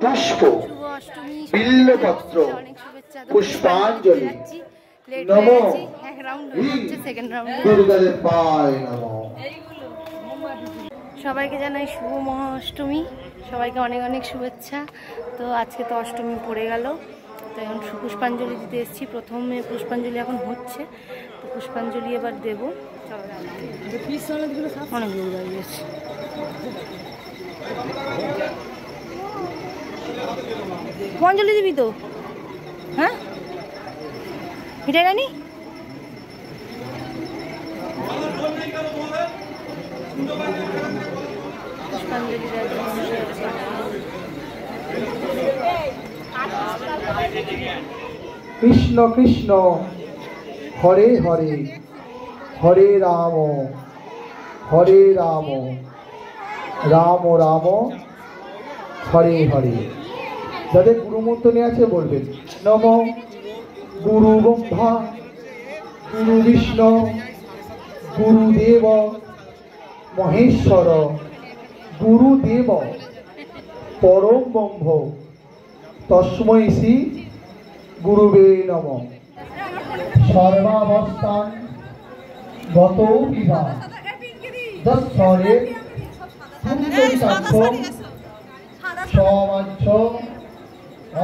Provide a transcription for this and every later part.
পুষ্প বিল্লপত্র পুষ্পাঞ্জলি নমো দুর্গাদেবায় নমঃ। সবাইকে জানাই শুভ মহাষ্টমী, সবাইকে অনেক অনেক শুভেচ্ছা। তো আজকে তো অষ্টমী পড়ে গেল, তো এখন পুষ্পাঞ্জলি দিতে এসেছি। প্রথমে পুষ্পাঞ্জলি এখন হচ্ছে, তো পুষ্পাঞ্জলি এবার দেবো। অনেকগুলো দাঁড়িয়ে আছে। পুষ্পাঞ্জলি দিবি তো? হ্যাঁ, মিঠে রানি পুষ্পাঞ্জলি কৃষ্ণ কৃষ্ণ হরে হরে হরে রাম রাম রাম হরে হরে। যাদের গুরুমন্ত্র নিয়ে আছে বলবেন নম গুরু ব্রহ্মা গুরু বিষ্ণু গুরুদেব মহেশ্বর গুরুদেব পরম ব্রহ্ম তস্मै শ্রী গুরুবে নমঃ। সর্বাবস্থান গত বিভা দস্বরে সমাচ্ছ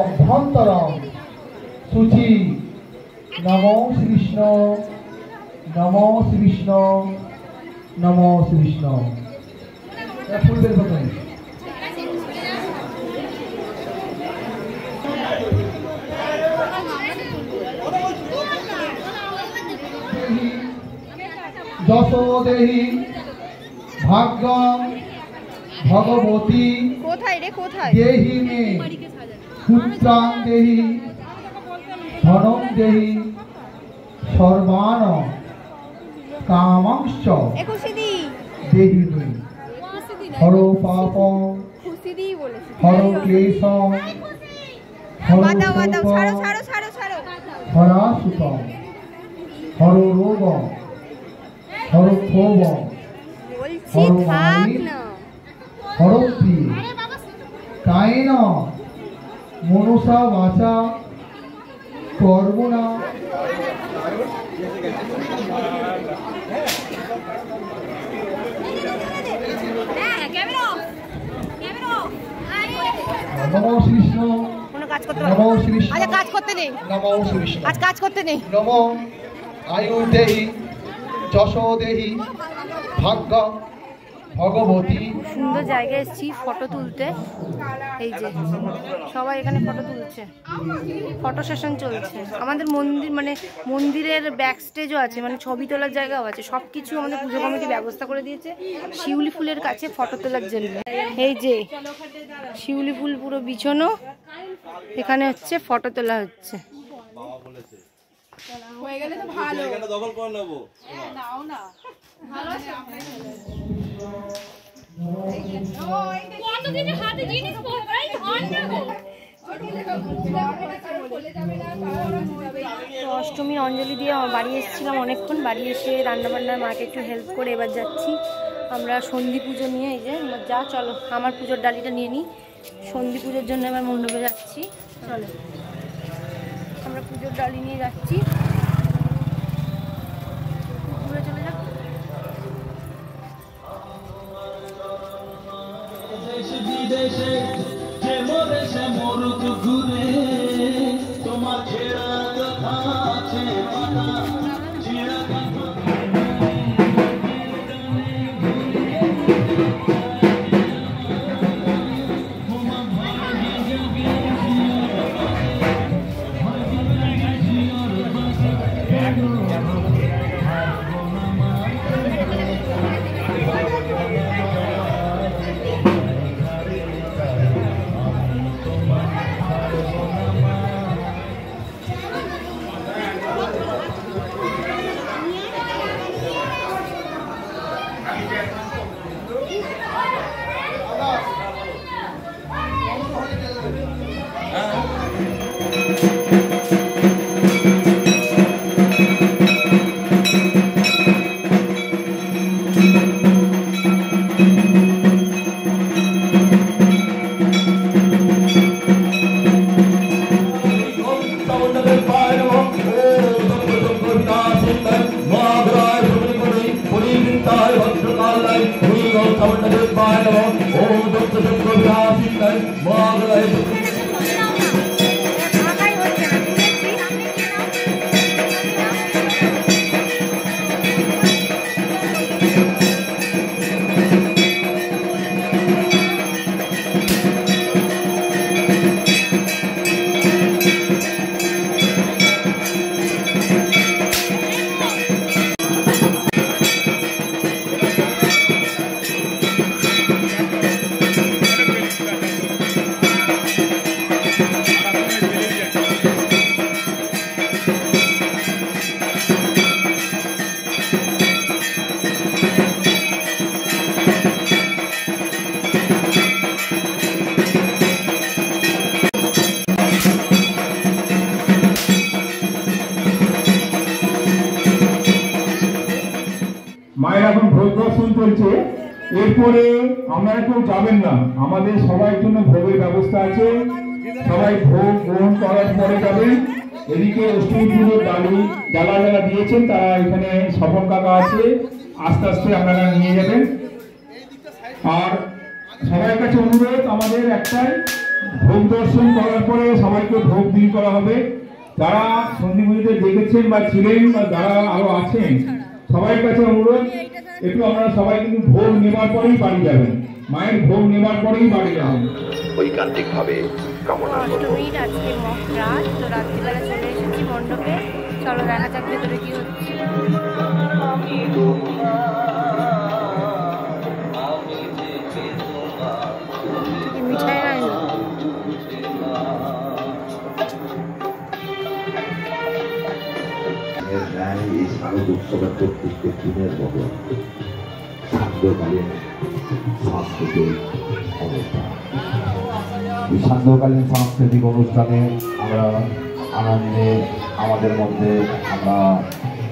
অভ্যন্তরম শুচি নমো শ্রীকৃষ্ণ নমো শ্রীকৃষ্ণ নমো শ্রীকৃষ্ণ। ফুলদের প্রথমে যশো দেহি ভাগ্যম ভগবতী দেহি মে পুত্রাং দেহি ধনং দেহি সর্বান কামাংশ্চ দেহি মে হর পাপং হর ক্লেশং হর হরা সুতং হর রোগং হর ক্ষোভং হর মানি হরপ্রি কায়েন মনসা বাচা কর্মণা নমো শ্রীকৃষ্ণ নমো শ্রীকৃষ্ণ কাজ করতে নেই, নমো শ্রীকৃষ্ণ আজ কাজ করতে নেই। নমো আয়ু দেহি যশো দেহি ভাগ্য ভগবতী। সুন্দর জায়গায় এসেছি ফটো তুলতে। এই যে সবাই এখানে ফটো তুলছে, ফটো সেশন চলছে। আমাদের মন্দির মানে মন্দিরের ব্যাক স্টেজও আছে, মানে ছবি তোলার জায়গাও আছে। সব কিছু আমাদের পুজো কমিটি ব্যবস্থা করে দিয়েছে শিউলি ফুলের কাছে ফটো তোলার জন্য। এই যে শিউলি ফুল পুরো বিছানো, এখানে হচ্ছে ফটো তোলা হচ্ছে। অষ্টমীর অঞ্জলি দিয়ে বাড়ি এসেছিলাম অনেকক্ষণ। বাড়ি এসে রান্নাবান্নার মাকে একটু হেল্প করে এবার যাচ্ছি আমরা সন্ধি পুজো নিয়ে। এই যে যা, চলো আমার পুজোর ডালিটা নিয়ে নিই। সন্ধি পুজোর জন্য এবার মণ্ডপে যাচ্ছি। চলো আমরা পুজোর ডালি নিয়ে যাচ্ছি। ঘুরে চলে যাক। বিদেশে যে মরে সে মরুক ঘুরে, তোমার ছেড়া কথা আছে মাথা ছেড়া কথা। মায়ের এখন ভোগ দর্শন চলছে। এরপরে আপনারা কেউ যাবেন না, আমাদের সবার জন্য ভোগের ব্যবস্থা আছে। সবাই ভোগ গ্রহণ করার পরে যাবেন। এদিকে অষ্টমী পুজোর ডালা যারা দিয়েছেন তারা এখানে স্বপন কাকা আছে, আস্তে আস্তে আপনারা নিয়ে যাবেন। আর সবার কাছে অনুরোধ আমাদের একটাই, ভোগ দর্শন করার পরে সবাইকে ভোগ বিলি করা হবে। যারা সন্ধি পুজোতে দেখেছেন বা ছিলেন বা যারা আরো আছেন সবার কাছে অনুরোধ, একটু আপনারা সবাই কিন্তু ভোগ নেবার পরেই বাড়ি যাবেন, মায়ের ভোগ নেবার পরেই বাড়ি যাবেন। ঐকান্তিক ভাবে কামনা করব। অষ্টমীর আজকে রাত, তো রাত্রিবেলা চলে এসেছি মণ্ডপে। চলো দেখা যাক ভেতরে কি হচ্ছে। মিঠাই নাই এই শারদ উৎসবের প্রত্যেক দিনের মতো সান্ধ্যকালীন সাংস্কৃতিক অনুষ্ঠান। এই সান্ধ্যকালীন সাংস্কৃতিক অনুষ্ঠানে আমরা আনন্দে আমাদের মধ্যে আমরা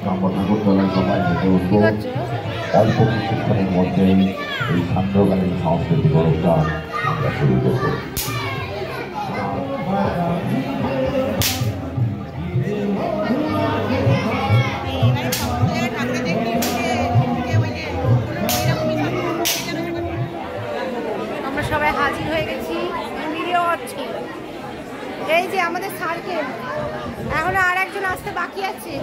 ব্রহ্ম ঠাকুরতলায় সবাই মেতে উঠব। অল্প কিছুক্ষণের মধ্যেই এই সান্ধ্যকালীন সাংস্কৃতিক অনুষ্ঠান আমরা শুরু করব। আমরা সবাই হাজির হয়ে গেছি, ভিডিও হচ্ছে। এই যে আমাদের সার্কেল, এখনো আর একজন আসতে বাকি আছে।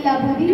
লাবণী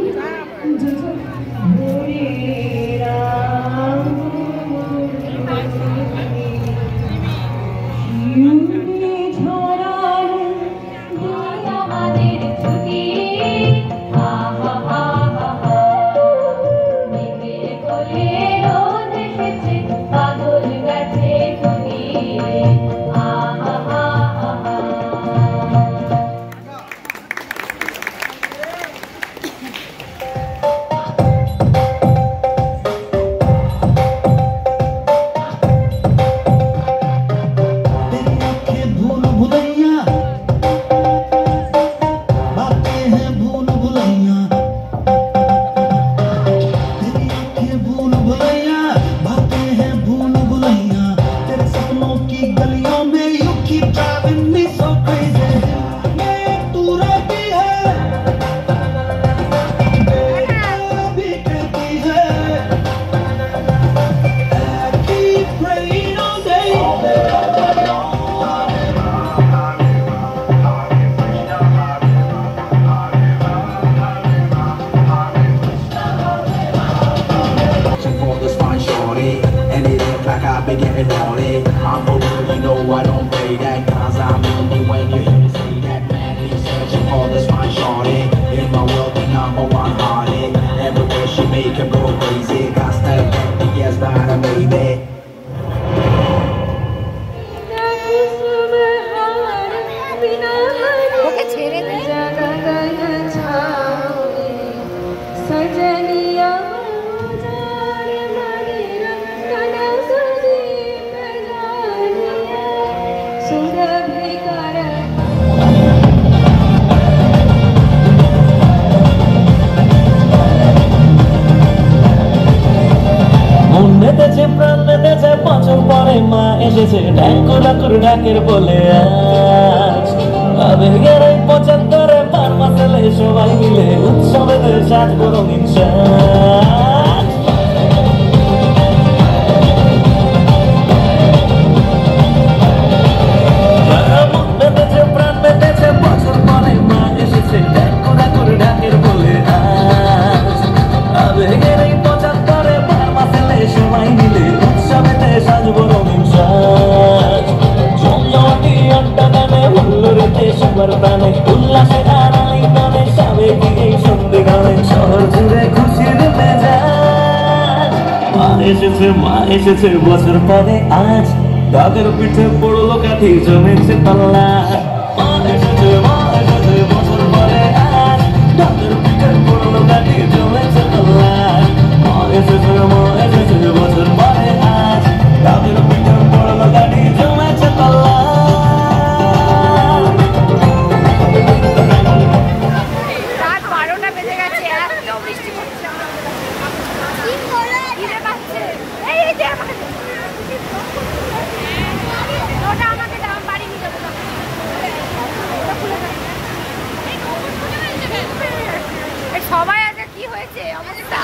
ডাকের বলে আজ আবেগের এই 75 পার মাসেলে সবাই মিলে উৎসবেতে সাজবো রঙিন সাজ মন বেঁধেছে প্রাণ বেঁধেছে বছর পরে মা এসেছে ডাকের বলে আজ আবেগের এই 75 পার মাসেলে সবাই মিলে উৎসবেতে সাজবো রঙিন সাজ সবার প্রাণে উল্লাসে আড়াই গানে সাবেকি এই সন্ধে গানে শহর জুড়ে খুশির মেজাজ মা এসেছে বছর পরে আজ তাদের পিঠে পড়লো কাঠি জমেছে পাল্লা মা এসেছে বছর পরে আজ তাদের পিঠে পড়লো কাঠি জমেছে পাল্লা মা এসেছে বছর পরে আজ তাদের পিঠে পড়লো কাঠি জমেছে পাল্লা সবাই আজ কি হয়েছে অবস্থা